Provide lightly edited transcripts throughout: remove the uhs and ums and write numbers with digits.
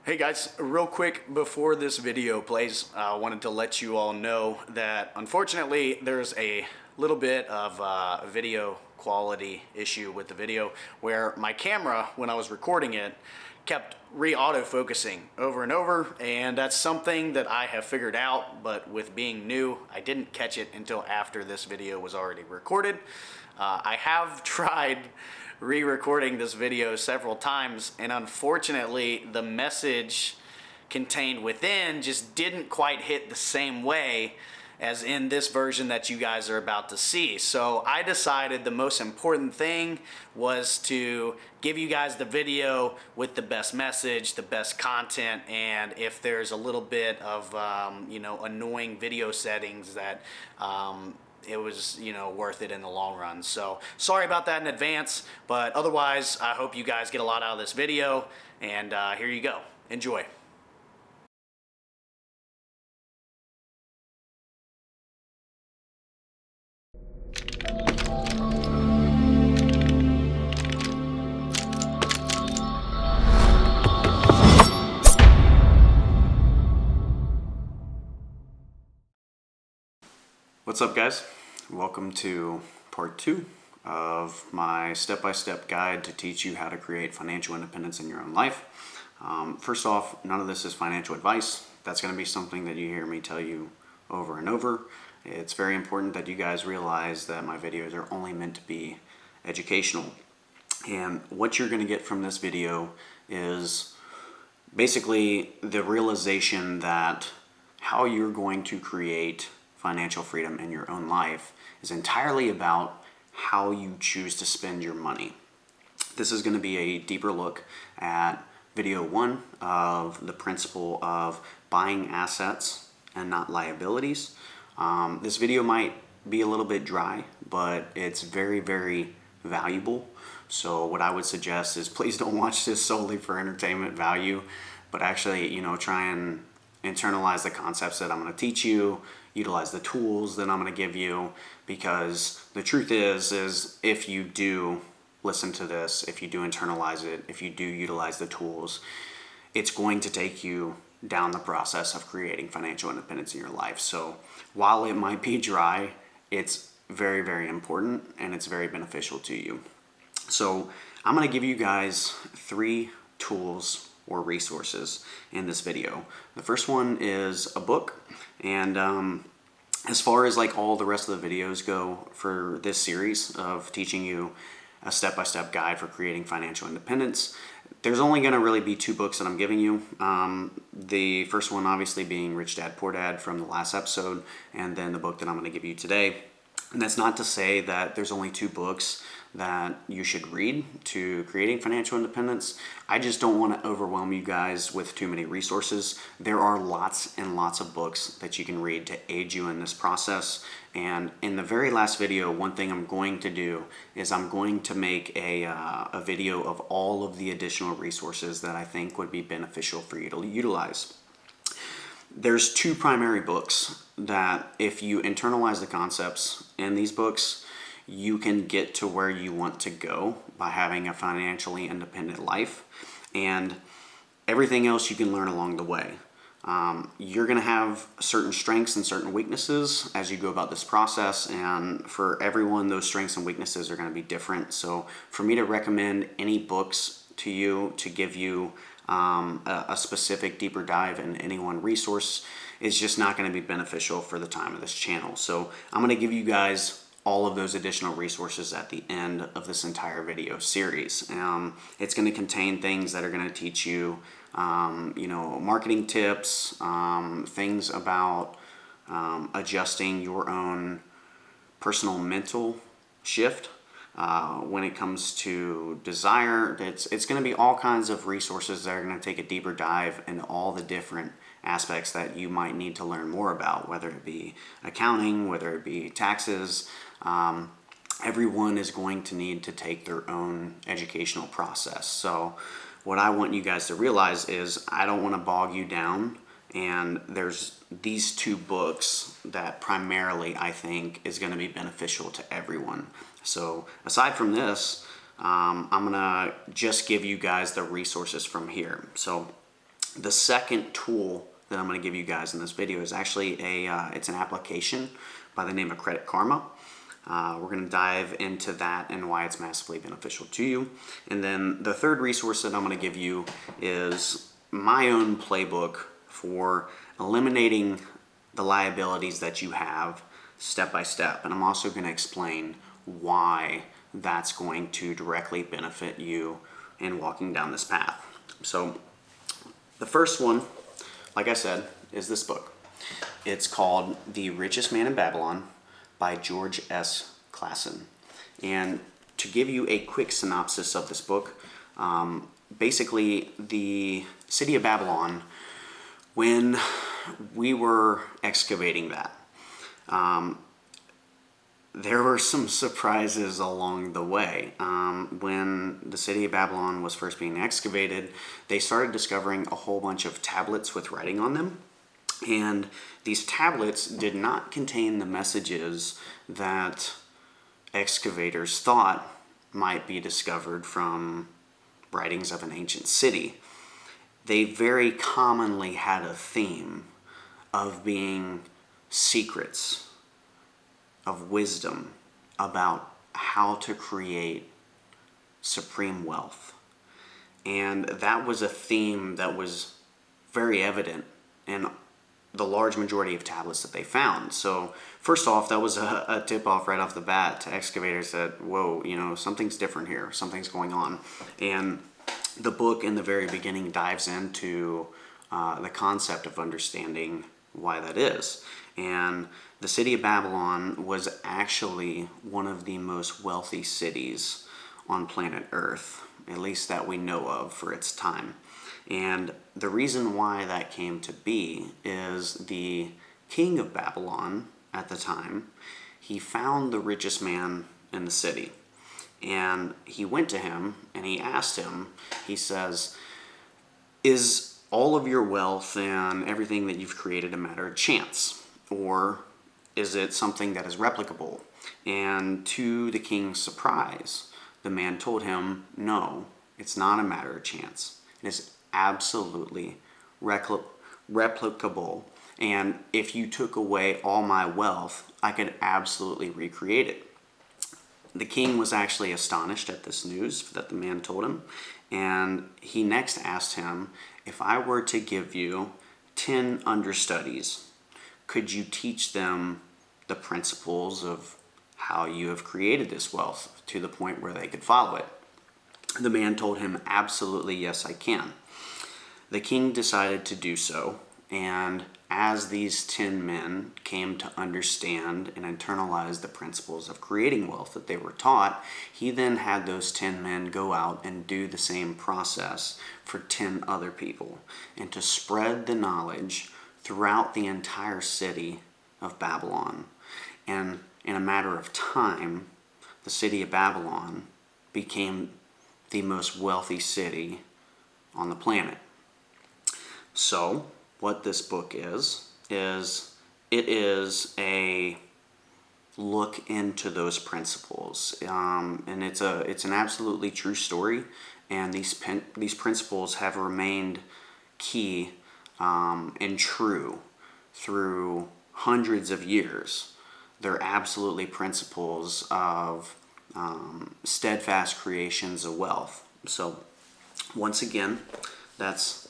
Hey guys, real quick before this video plays, I wanted to let you all know that unfortunately there's a little bit of a video quality issue with the video where my camera, when I was recording it, kept re-autofocusing over and over, and that's something that I have figured out, but with being new, I didn't catch it until after this video was already recorded. I have tried re-recording this video several times, and unfortunately the message contained within just didn't quite hit the same way as in this version that you guys are about to see. So I decided the most important thing was to give you guys the video with the best message, the best content, and if there's a little bit of annoying video settings, that it was worth it in the long run. So sorry about that in advance, but otherwise I hope you guys get a lot out of this video, and here you go. Enjoy. What's up, guys? Welcome to part 2 of my step-by-step guide to teach you how to create financial independence in your own life. First off, none of this is financial advice. That's going to be something that you hear me tell you over and over. It's very important that you guys realize that my videos are only meant to be educational. And what you're going to get from this video is basically the realization that how you're going to create financial freedom in your own life is entirely about how you choose to spend your money. This is going to be a deeper look at video 1 of the principle of buying assets and not liabilities. This video might be a little bit dry, but it's very, very valuable. So what I would suggest is please don't watch this solely for entertainment value, but actually, try and internalize the concepts that I'm going to teach you, utilize the tools that I'm going to give you, because the truth is if you do listen to this, if you do internalize it, if you do utilize the tools, it's going to take you down the process of creating financial independence in your life. So while it might be dry, it's very, very important and it's very beneficial to you. So I'm going to give you guys 3 tools or resources in this video. The first one is a book, and as far as like all the rest of the videos go for this series of teaching you a step-by-step guide for creating financial independence, there's only going to really be 2 books that I'm giving you. The first one obviously being Rich Dad Poor Dad from the last episode, and then the book that I'm going to give you today. And that's not to say that there's only 2 books that you should read to creating financial independence. I just don't want to overwhelm you guys with too many resources. There are lots and lots of books that you can read to aid you in this process. And in the very last video, one thing I'm going to do is I'm going to make a video of all of the additional resources that I think would be beneficial for you to utilize. There's 2 primary books that if you internalize the concepts in these books, you can get to where you want to go by having a financially independent life, and everything else you can learn along the way. You're going to have certain strengths and certain weaknesses as you go about this process, and for everyone those strengths and weaknesses are going to be different. So for me to recommend any books to you to give you a specific deeper dive in any one resource is just not going to be beneficial for the time of this channel. So I'm going to give you guys all of those additional resources at the end of this entire video series. It's going to contain things that are going to teach you, marketing tips, things about adjusting your own personal mental shift when it comes to desire. It's going to be all kinds of resources that are going to take a deeper dive into all the different aspects that you might need to learn more about, whether it be accounting, whether it be taxes. Everyone is going to need to take their own educational process. So what I want you guys to realize is I don't want to bog you down, and there's these 2 books that primarily I think is going to be beneficial to everyone. So aside from this, I'm going to just give you guys the resources from here. So The second tool that I'm going to give you guys in this video is actually it's an application by the name of Credit Karma. We're going to dive into that and why it's massively beneficial to you. And then the third resource that I'm going to give you is my own playbook for eliminating the liabilities that you have step by step. And I'm also going to explain why that's going to directly benefit you in walking down this path. So the first one, like I said, is this book. It's called The Richest Man in Babylon by George S. Clason. And to give you a quick synopsis of this book, basically the city of Babylon, when we were excavating that, there were some surprises along the way. When the city of Babylon was first being excavated, they started discovering a whole bunch of tablets with writing on them. And these tablets did not contain the messages that excavators thought might be discovered from writings of an ancient city. They very commonly had a theme of being secrets of wisdom about how to create supreme wealth. And that was a theme that was very evident in the large majority of tablets that they found. So first off, that was a tip-off right off the bat to excavators that, whoa, something's different here, something's going on. And the book in the very beginning dives into the concept of understanding why that is. And the city of Babylon was actually one of the most wealthy cities on planet Earth, at least that we know of for its time. And the reason why that came to be is the king of Babylon at the time, he found the richest man in the city. And he went to him and he asked him, he says, "Is all of your wealth and everything that you've created a matter of chance? Or is it something that is replicable?" And to the king's surprise, the man told him, "No, it's not a matter of chance. It is absolutely replicable. And if you took away all my wealth, I could absolutely recreate it." The king was actually astonished at this news that the man told him. And he next asked him, "If I were to give you 10 understudies, could you teach them the principles of how you have created this wealth to the point where they could follow it?" The man told him, "Absolutely, yes, I can." The king decided to do so, and as these 10 men came to understand and internalize the principles of creating wealth that they were taught, he then had those 10 men go out and do the same process for 10 other people, and to spread the knowledge throughout the entire city of Babylon. And in a matter of time, the city of Babylon became the most wealthy city on the planet. So, what this book is it is a look into those principles, and it's an absolutely true story. And these principles have remained key and true through hundreds of years. They're absolutely principles of steadfast creations of wealth. So, once again, that's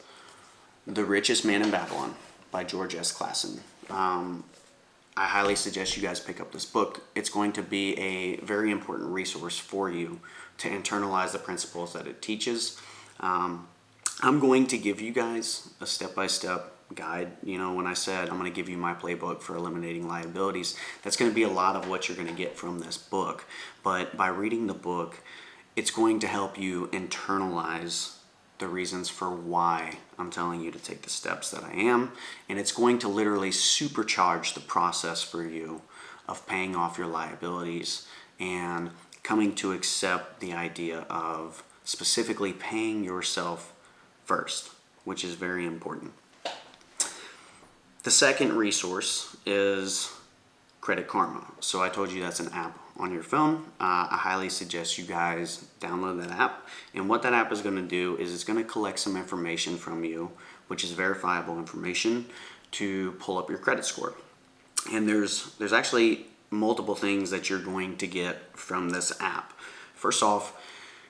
The Richest Man in Babylon by George S. Clason. I highly suggest you guys pick up this book. It's going to be a very important resource for you to internalize the principles that it teaches. I'm going to give you guys a step-by-step guide. When I said I'm going to give you my playbook for eliminating liabilities, that's going to be a lot of what you're going to get from this book. But by reading the book, it's going to help you internalize the reasons for why I'm telling you to take the steps that I am, and it's going to literally supercharge the process for you of paying off your liabilities and coming to accept the idea of specifically paying yourself first, which is very important. The second resource is Credit Karma. So I told you that's an app on your phone, I highly suggest you guys download that app. And what that app is going to do is it's going to collect some information from you, which is verifiable information, to pull up your credit score. And there's actually multiple things that you're going to get from this app. First off,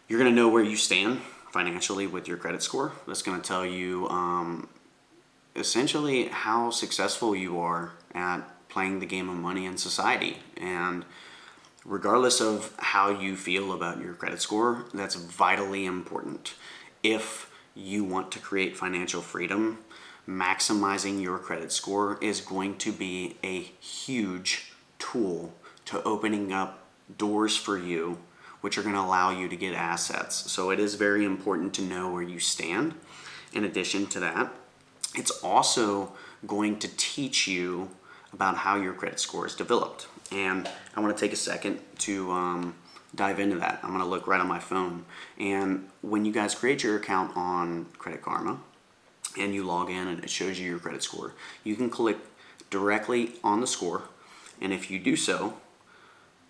you're going to know where you stand financially with your credit score. That's going to tell you essentially how successful you are at playing the game of money in society. And regardless of how you feel about your credit score, that's vitally important. If you want to create financial freedom, maximizing your credit score is going to be a huge tool to opening up doors for you, which are going to allow you to get assets. So it is very important to know where you stand. In addition to that, it's also going to teach you about how your credit score is developed. And I want to take a second to dive into that. I'm going to look right on my phone. And when you guys create your account on Credit Karma and you log in and it shows you your credit score, you can click directly on the score. And if you do so,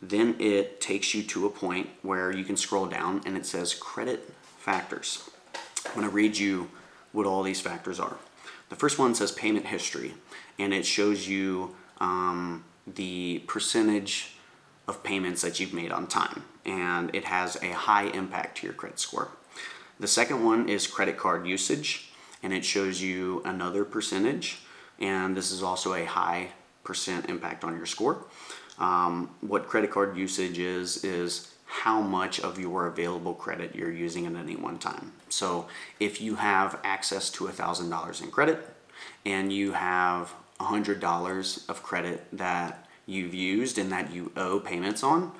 then it takes you to a point where you can scroll down and it says credit factors. I'm going to read you what all these factors are. The first one says payment history, and it shows you the percentage of payments that you've made on time, and it has a high impact to your credit score. The second one is credit card usage, and it shows you another percentage, and this is also a high percent impact on your score. What credit card usage is how much of your available credit you're using at any one time. So if you have access to $1,000 in credit and you have $100 of credit that you've used and that you owe payments on,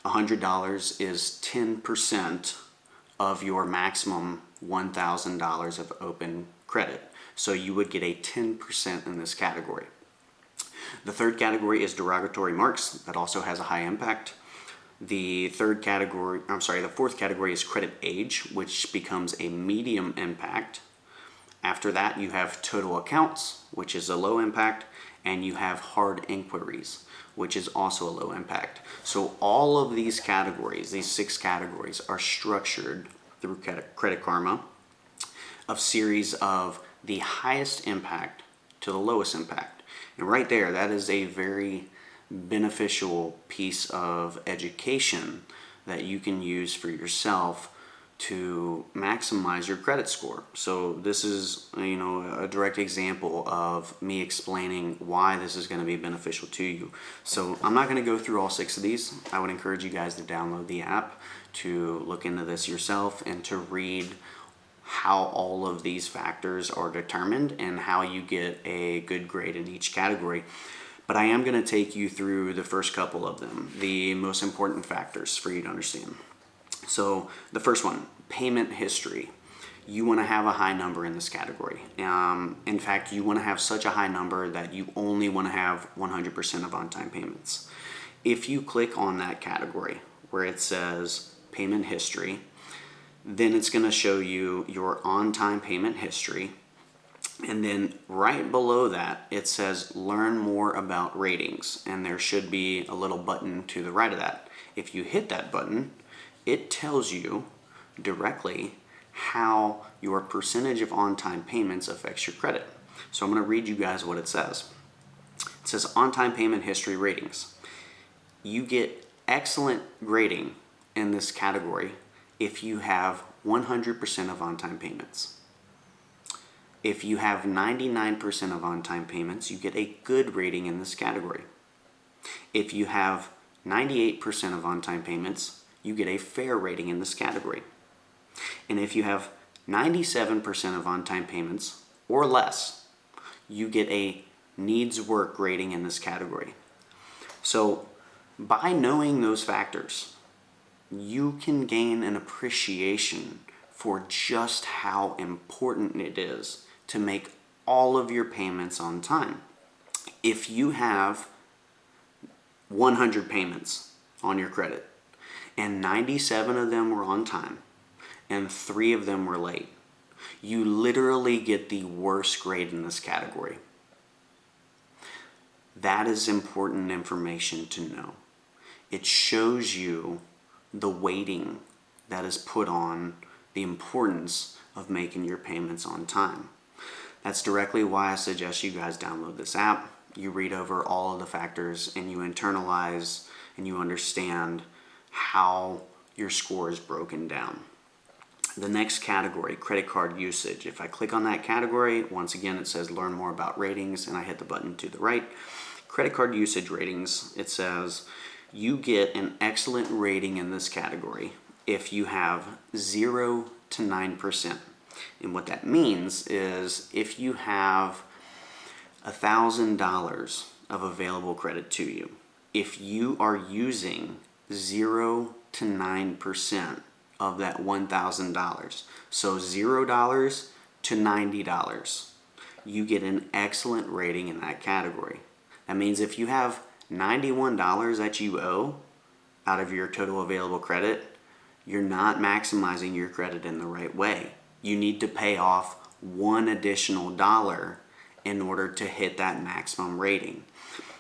$100 is 10% of your maximum $1,000 of open credit. So you would get a 10% in this category. The third category is derogatory marks. That also has a high impact. The fourth category is credit age, which becomes a medium impact. After that, you have total accounts, which is a low impact, and you have hard inquiries, which is also a low impact. So all of these categories, these 6 categories, are structured through Credit Karma of series of the highest impact to the lowest impact. And right there, that is a very beneficial piece of education that you can use for yourself to maximize your credit score. So this is, a direct example of me explaining why this is going to be beneficial to you. So I'm not going to go through all 6 of these. I would encourage you guys to download the app to look into this yourself and to read how all of these factors are determined and how you get a good grade in each category. But I am going to take you through the first couple of them, the most important factors for you to understand. So the first one, payment history. You want to have a high number in this category. In fact, you want to have such a high number that you only want to have 100% of on-time payments. If you click on that category where it says payment history, then it's going to show you your on-time payment history. And then right below that, it says learn more about ratings. And there should be a little button to the right of that. If you hit that button, it tells you directly how your percentage of on-time payments affects your credit. So I'm going to read you guys what it says. It says on-time payment history ratings. You get excellent grading in this category if you have 100% of on-time payments. If you have 99% of on-time payments, you get a good rating in this category. If you have 98% of on-time payments, you get a fair rating in this category. And if you have 97% of on-time payments or less, you get a needs work rating in this category. So by knowing those factors, you can gain an appreciation for just how important it is to make all of your payments on time. If you have 100 payments on your credit and 97 of them were on time and 3 of them were late, you literally get the worst grade in this category. That is important information to know. it shows you the weighting that is put on the importance of making your payments on time. That's directly why I suggest you guys download this app. You read over all of the factors and you internalize and you understand how your score is broken down. The next category, credit card usage. If I click on that category, once again it says learn more about ratings, and I hit the button to the right. Credit card usage ratings, it says you get an excellent rating in this category if you have 0 to 9%. And what that means is if you have $1,000 of available credit to you, if you are using 0 to 9% of that $1,000, so $0 to $90, you get an excellent rating in that category. That means if you have $91 that you owe out of your total available credit, you're not maximizing your credit in the right way. You need to pay off one additional dollar in order to hit that maximum rating.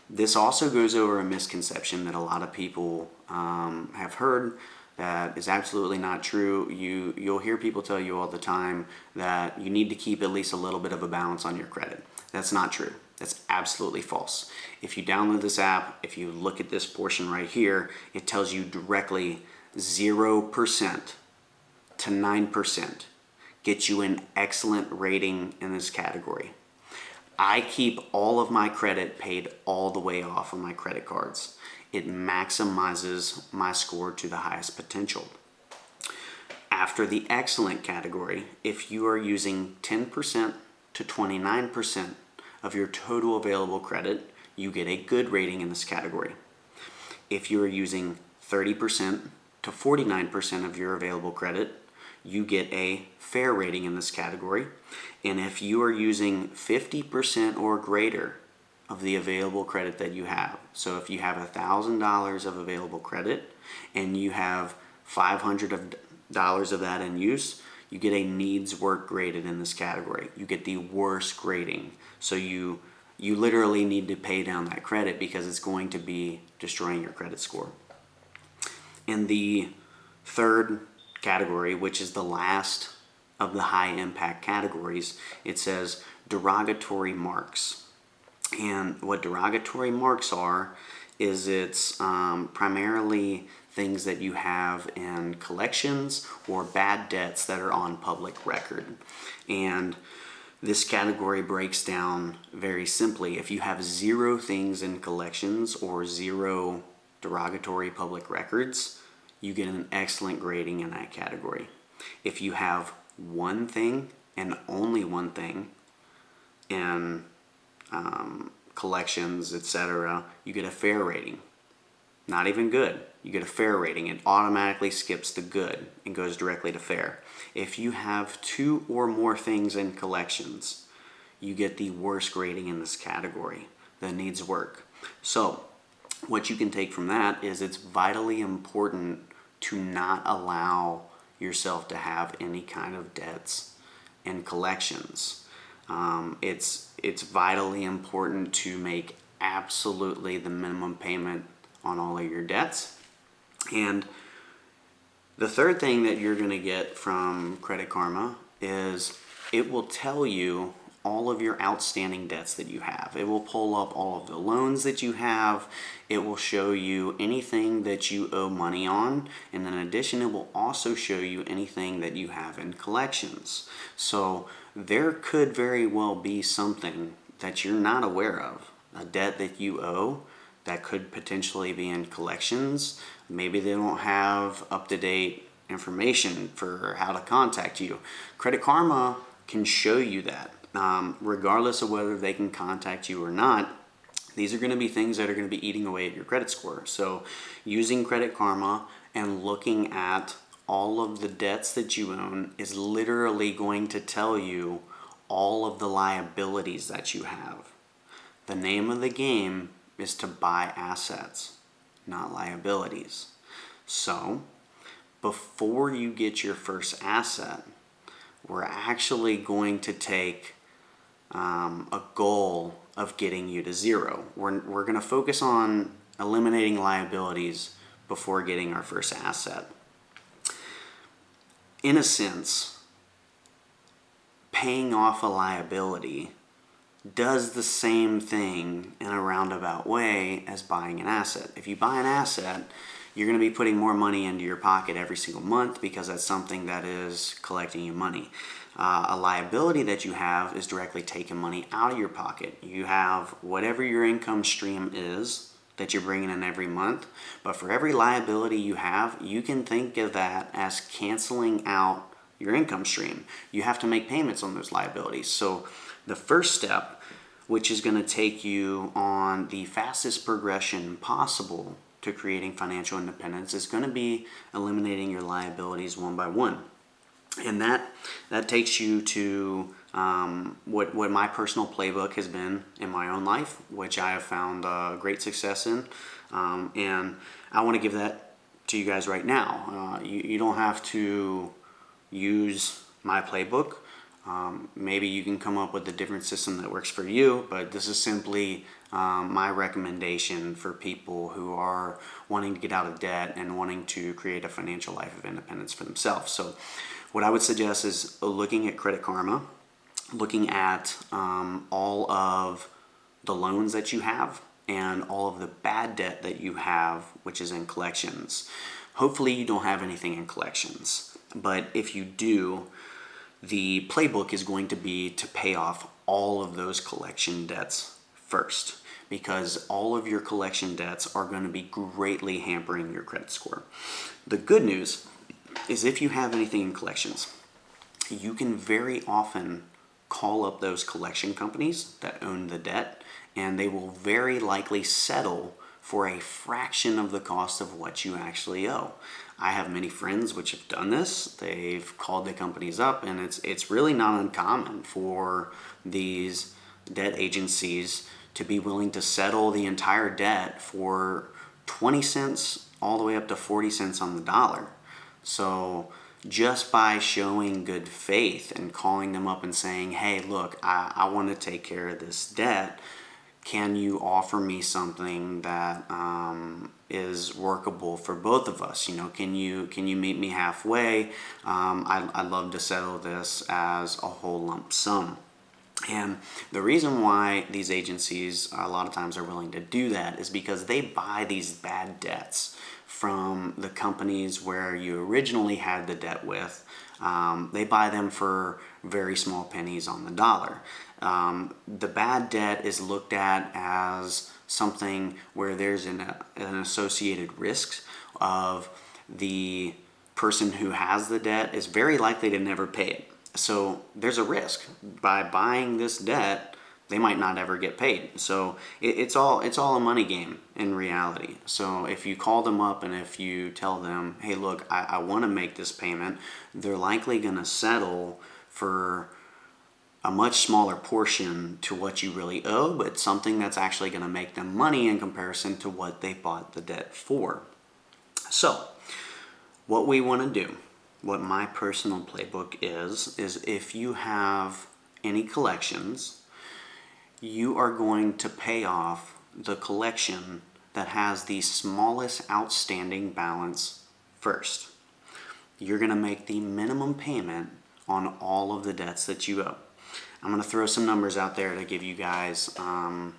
This also goes over a misconception that a lot of people have heard that is absolutely not true. You'll hear people tell you all the time that you need to keep at least a little bit of a balance on your credit. That's not true. That's absolutely false. If you download this app, if you look at this portion right here, it tells you directly 0% to 9% gets you an excellent rating in this category. I keep all of my credit paid all the way off of my credit cards. It maximizes my score to the highest potential. After the excellent category, if you are using 10% to 29% of your total available credit, you get a good rating in this category. If you are using 30% to 49% of your available credit, you get a fair rating in this category. And if you are using 50% or greater of the available credit that you have, so if you have $1,000 of available credit and you have $500 of that in use, you get a needs work graded in this category. You get the worst grading. So you literally need to pay down that credit because it's going to be destroying your credit score. In the third category, which is the last of the high impact categories, it says derogatory marks. And what derogatory marks are is it's primarily things that you have in collections or bad debts that are on public record. And this category breaks down very simply. If you have 0 things in collections or 0 derogatory public records, you get an excellent grading in that category. If you have one thing and only one thing in collections, etc., you get a fair rating. Not even good. You get a fair rating. It automatically skips the good and goes directly to fair. If you have 2 or more things in collections, you get the worst grading in this category that needs work. So what you can take from that is it's vitally important to not allow yourself to have any kind of debts and collections. It's vitally important to make absolutely the minimum payment on all of your debts. And the third thing that you're going to get from Credit Karma is it will tell you all of your outstanding debts that you have. It will pull up all of the loans that you have. It will show you anything that you owe money on. And in addition, it will also show you anything that you have in collections. So there could very well be something that you're not aware of, a debt that you owe that could potentially be in collections. Maybe they don't have up-to-date information for how to contact you. Credit Karma can show you that. Regardless of whether they can contact you or not, these are going to be things that are going to be eating away at your credit score. So using Credit Karma and looking at all of the debts that you own is literally going to tell you all of the liabilities that you have. The name of the game is to buy assets, not liabilities. So before you get your first asset, we're actually going to take a goal of getting you to 0. We're going to focus on eliminating liabilities before getting our first asset. In a sense, paying off a liability does the same thing in a roundabout way as buying an asset. If you buy an asset, you're going to be putting more money into your pocket every single month because that's something that is collecting you money. A liability that you have is directly taking money out of your pocket. You have whatever your income stream is that you're bringing in every month, but for every liability you have, you can think of that as canceling out your income stream. You have to make payments on those liabilities. So the first step, which is going to take you on the fastest progression possible to creating financial independence, is going to be eliminating your liabilities one by one. And that takes you to what my personal playbook has been in my own life, which I have found great success in. And I want to give that to you guys right now. You don't have to use my playbook. Maybe you can come up with a different system that works for you, but this is simply my recommendation for people who are wanting to get out of debt and wanting to create a financial life of independence for themselves. So what I would suggest is looking at Credit Karma, looking at all of the loans that you have and all of the bad debt that you have, which is in collections. Hopefully you don't have anything in collections, but if you do, the playbook is going to be to pay off all of those collection debts first, because all of your collection debts are going to be greatly hampering your credit score. The good news is if you have anything in collections, you can very often call up those collection companies that own the debt, and they will very likely settle for a fraction of the cost of what you actually owe. I have many friends which have done this. They've called the companies up, and it's really not uncommon for these debt agencies to be willing to settle the entire debt for 20 cents all the way up to 40 cents on the dollar. So just by showing good faith and calling them up and saying, hey, look, I want to take care of this debt. Can you offer me something that is workable for both of us? Can you meet me halfway? I'd love to settle this as a whole lump sum. And the reason why these agencies a lot of times are willing to do that is because they buy these bad debts from the companies where you originally had the debt with. They buy them for very small pennies on the dollar. The bad debt is looked at as something where there's an associated risk of the person who has the debt is very likely to never pay it. So there's a risk. By buying this debt, they might not ever get paid. So it's all a money game in reality. So if you call them up and if you tell them, hey, look, I want to make this payment, they're likely going to settle for a much smaller portion to what you really owe, but something that's actually going to make them money in comparison to what they bought the debt for. So what we want to do, what my personal playbook is if you have any collections, you are going to pay off the collection that has the smallest outstanding balance first. You're going to make the minimum payment on all of the debts that you owe. I'm going to throw some numbers out there to give you guys an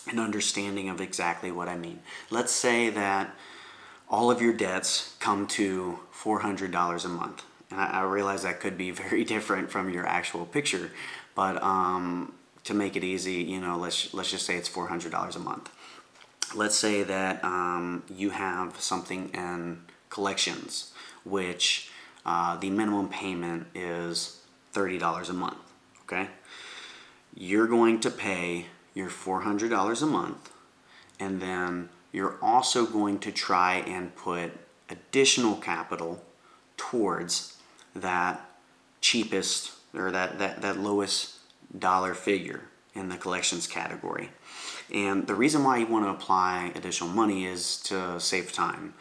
understanding of exactly what I mean. Let's say that all of your debts come to $400 a month. And I realize that could be very different from your actual picture, but to make it easy, let's just say it's $400 a month. Let's say that you have something in collections, which the minimum payment is $30 a month. Okay, you're going to pay your $400 a month, and then you're also going to try and put additional capital towards that cheapest or that lowest dollar figure in the collections category. And the reason why you want to apply additional money is to save time.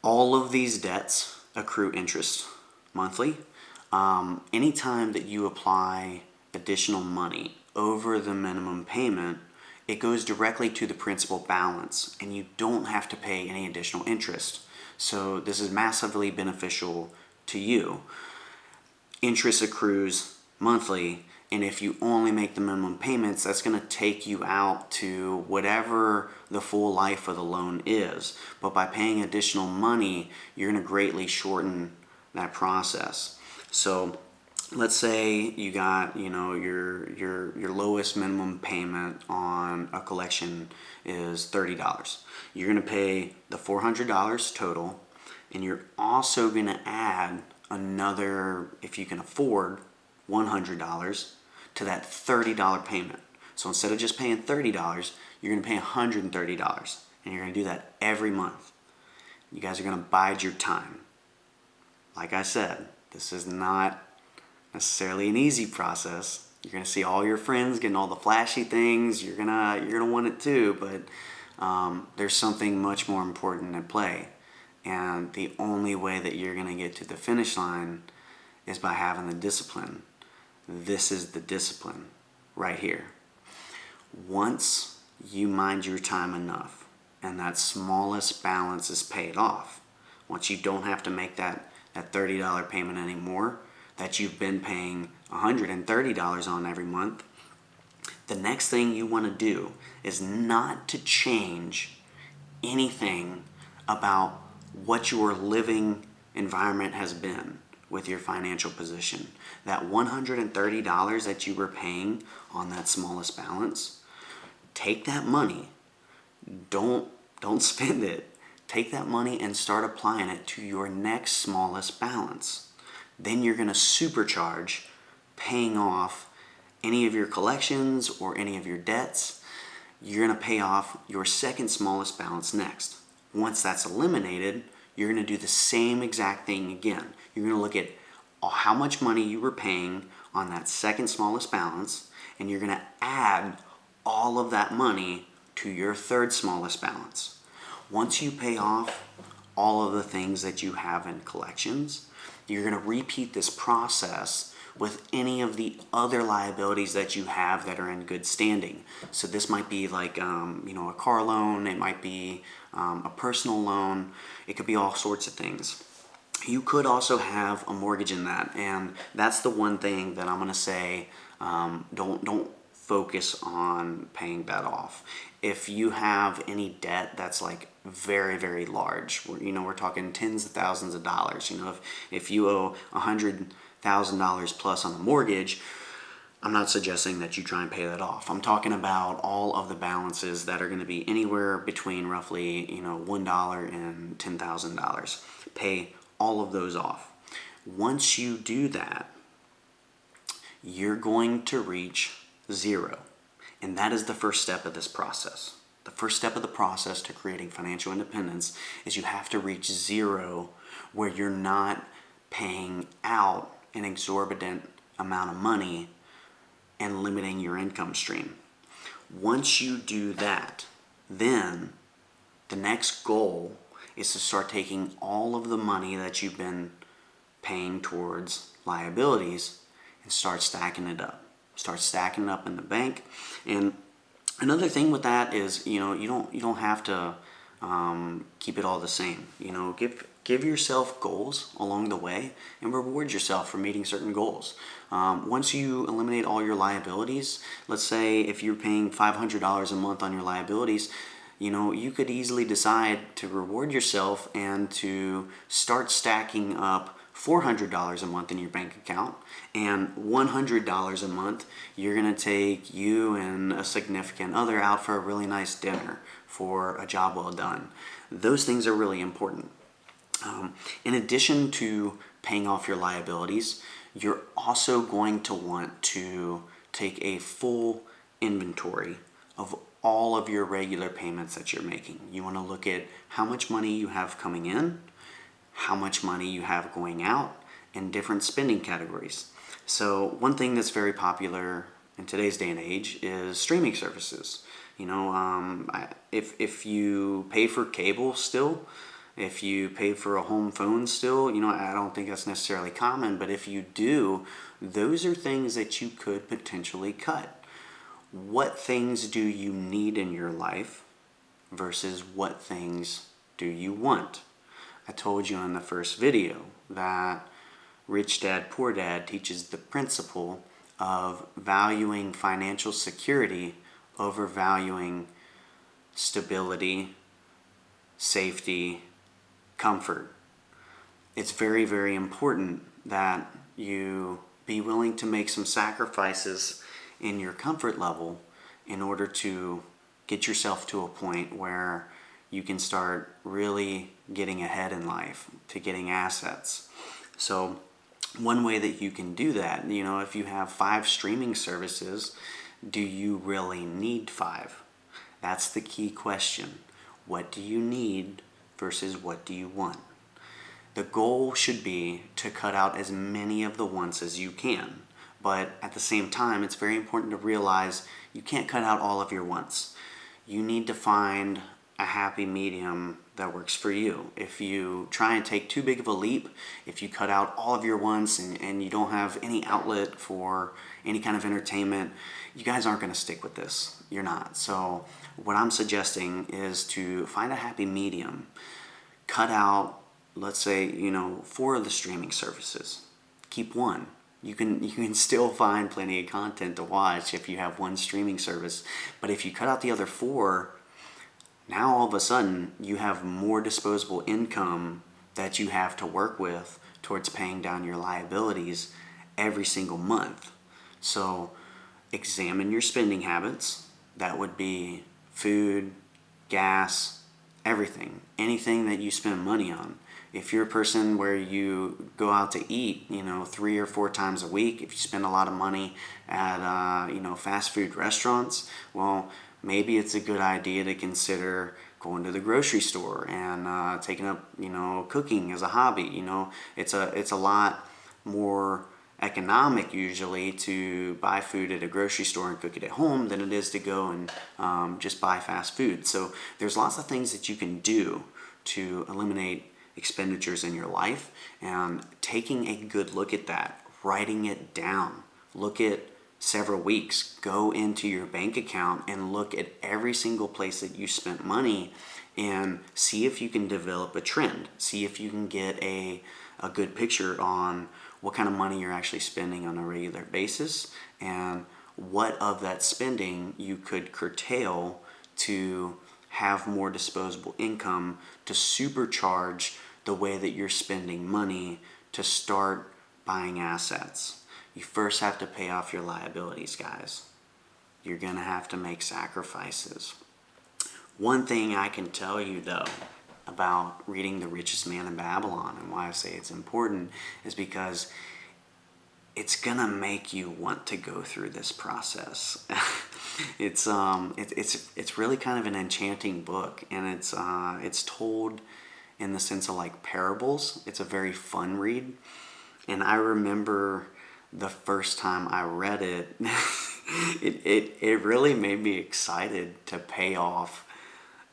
All of these debts accrue interest monthly. Anytime that you apply additional money over the minimum payment, it goes directly to the principal balance, and you don't have to pay any additional interest. So this is massively beneficial to you. Interest accrues monthly, and if you only make the minimum payments, that's going to take you out to whatever the full life of the loan is. But by paying additional money, you're going to greatly shorten that process. So let's say you got, your lowest minimum payment on a collection is $30. You're going to pay the $400 total, and you're also going to add another, if you can afford, $100 to that $30 payment. So instead of just paying $30, you're going to pay $130, and you're going to do that every month. You guys are going to bide your time. Like I said, this is not necessarily an easy process. You're going to see all your friends getting all the flashy things. You're gonna want it too, but there's something much more important at play. And the only way that you're going to get to the finish line is by having the discipline. This is the discipline right here. Once you mind your time enough and that smallest balance is paid off, once you don't have to make that $30 payment anymore that you've been paying $130 on every month, the next thing you want to do is not to change anything about what your living environment has been with your financial position. That $130 that you were paying on that smallest balance, take that money, don't spend it. Take that money and start applying it to your next smallest balance. Then you're going to supercharge paying off any of your collections or any of your debts. You're going to pay off your second smallest balance next. Once that's eliminated, you're going to do the same exact thing again. You're going to look at how much money you were paying on that second smallest balance, and you're going to add all of that money to your third smallest balance. Once you pay off all of the things that you have in collections, you're going to repeat this process with any of the other liabilities that you have that are in good standing. So this might be like a car loan, it might be a personal loan, it could be all sorts of things. You could also have a mortgage in that, and that's the one thing that I'm going to say, don't focus on paying that off. If you have any debt that's like very, very large, we're talking tens of thousands of dollars. If you owe $100,000 plus on the mortgage, I'm not suggesting that you try and pay that off. I'm talking about all of the balances that are going to be anywhere between roughly $1 and $10,000. Pay all of those off. Once you do that, you're going to reach zero. And that is the first step of this process. The first step of the process to creating financial independence is you have to reach zero, where you're not paying out an exorbitant amount of money and limiting your income stream. Once you do that, then the next goal is to start taking all of the money that you've been paying towards liabilities and start stacking it up. Start stacking it up in the bank. And another thing with that is, you don't have to keep it all the same. Give yourself goals along the way and reward yourself for meeting certain goals. Once you eliminate all your liabilities, let's say if you're paying $500 a month on your liabilities, you could easily decide to reward yourself and to start stacking up $400 a month in your bank account, and $100 a month you're going to take you and a significant other out for a really nice dinner for a job well done. Those things are really important. In addition to paying off your liabilities, you're also going to want to take a full inventory of all of your regular payments that you're making. You want to look at how much money you have coming in, how much money you have going out, in different spending categories. So one thing that's very popular in today's day and age is streaming services. If you pay for cable still, if you pay for a home phone still, I don't think that's necessarily common, but if you do, those are things that you could potentially cut. what things do you need in your life versus what things do you want? I told you in the first video that Rich Dad, Poor Dad teaches the principle of valuing financial security over valuing stability, safety, comfort. It's very, very important that you be willing to make some sacrifices in your comfort level in order to get yourself to a point where you can start really getting ahead in life, to getting assets. So one way that you can do that, if you have 5 streaming services, do you really need 5? That's the key question. What do you need versus what do you want? The goal should be to cut out as many of the wants as you can. But at the same time, it's very important to realize you can't cut out all of your wants. You need to find a happy medium that works for you. If you try and take too big of a leap, if you cut out all of your wants and you don't have any outlet for any kind of entertainment, you guys aren't going to stick with this. You're not. So what I'm suggesting is to find a happy medium. Cut out, let's say, 4 of the streaming services. Keep 1. You can still find plenty of content to watch if you have 1 streaming service. But if you cut out the other 4, now all of a sudden you have more disposable income that you have to work with towards paying down your liabilities every single month. So examine your spending habits. That would be food, gas, everything, anything that you spend money on. If you're a person where you go out to eat, 3 or 4 times a week, if you spend a lot of money at, fast food restaurants, well, maybe it's a good idea to consider going to the grocery store and taking up, cooking as a hobby. It's a lot more economic usually to buy food at a grocery store and cook it at home than it is to go and just buy fast food. So there's lots of things that you can do to eliminate expenditures in your life, and taking a good look at that, writing it down. Look at several weeks, go into your bank account and look at every single place that you spent money and see if you can develop a trend. See if you can get a good picture on what kind of money you're actually spending on a regular basis and what of that spending you could curtail to have more disposable income to supercharge the way that you're spending money to start buying assets. You first have to pay off your liabilities, guys. You're going to have to make sacrifices. One thing I can tell you, though, about reading The Richest Man in Babylon and why I say it's important is because it's going to make you want to go through this process. It's really kind of an enchanting book, and it's told in the sense of like parables. It's a very fun read, and I remember the first time I read it, it really made me excited to pay off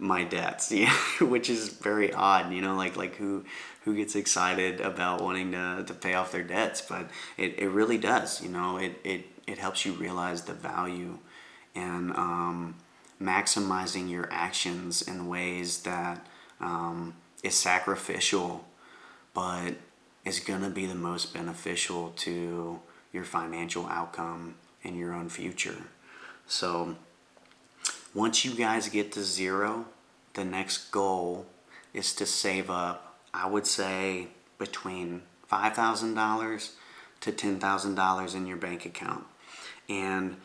my debts, which is very odd, like who gets excited about wanting to pay off their debts, but it really does, it helps you realize the value and maximizing your actions in ways that is sacrificial, but is going to be the most beneficial to your financial outcome and your own future. So once you guys get to 0, the next goal is to save up, I would say, between $5,000 to $10,000 in your bank account. And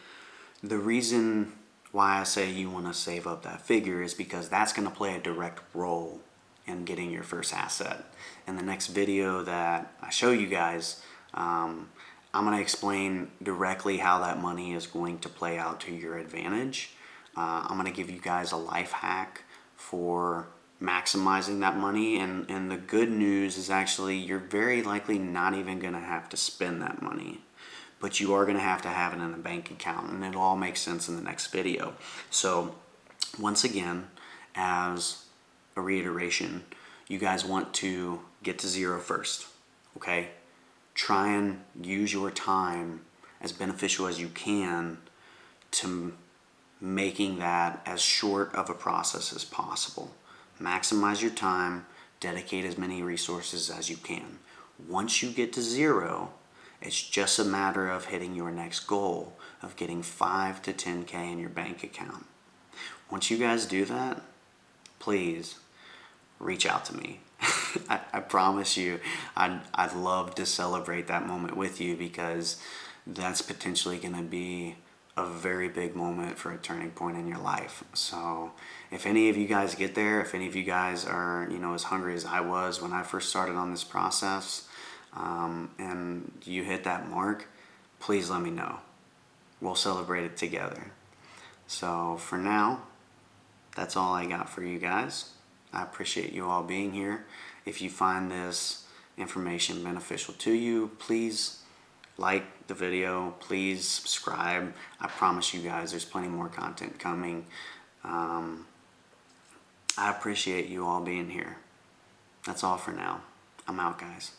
the reason why I say you want to save up that figure is because that's going to play a direct role in getting your first asset. In the next video that I show you guys, I'm going to explain directly how that money is going to play out to your advantage. I'm going to give you guys a life hack for maximizing that money, and the good news is actually you're very likely not even going to have to spend that money, but you are going to have it in a bank account, and it'll all make sense in the next video. So once again, as a reiteration, you guys want to get to 0 first, okay? Try and use your time as beneficial as you can to making that as short of a process as possible. Maximize your time, dedicate as many resources as you can. Once you get to 0, it's just a matter of hitting your next goal of getting 5 to 10K in your bank account. Once you guys do that, please reach out to me. I promise you, I'd love to celebrate that moment with you, because that's potentially going to be a very big moment for a turning point in your life. So if any of you guys get there, if any of you guys are, as hungry as I was when I first started on this process, and you hit that mark, please let me know. We'll celebrate it together. So for now, that's all I got for you guys. I appreciate you all being here. If you find this information beneficial to you, please like the video, please subscribe. I promise you guys there's plenty more content coming. I appreciate you all being here. That's all for now. I'm out, guys.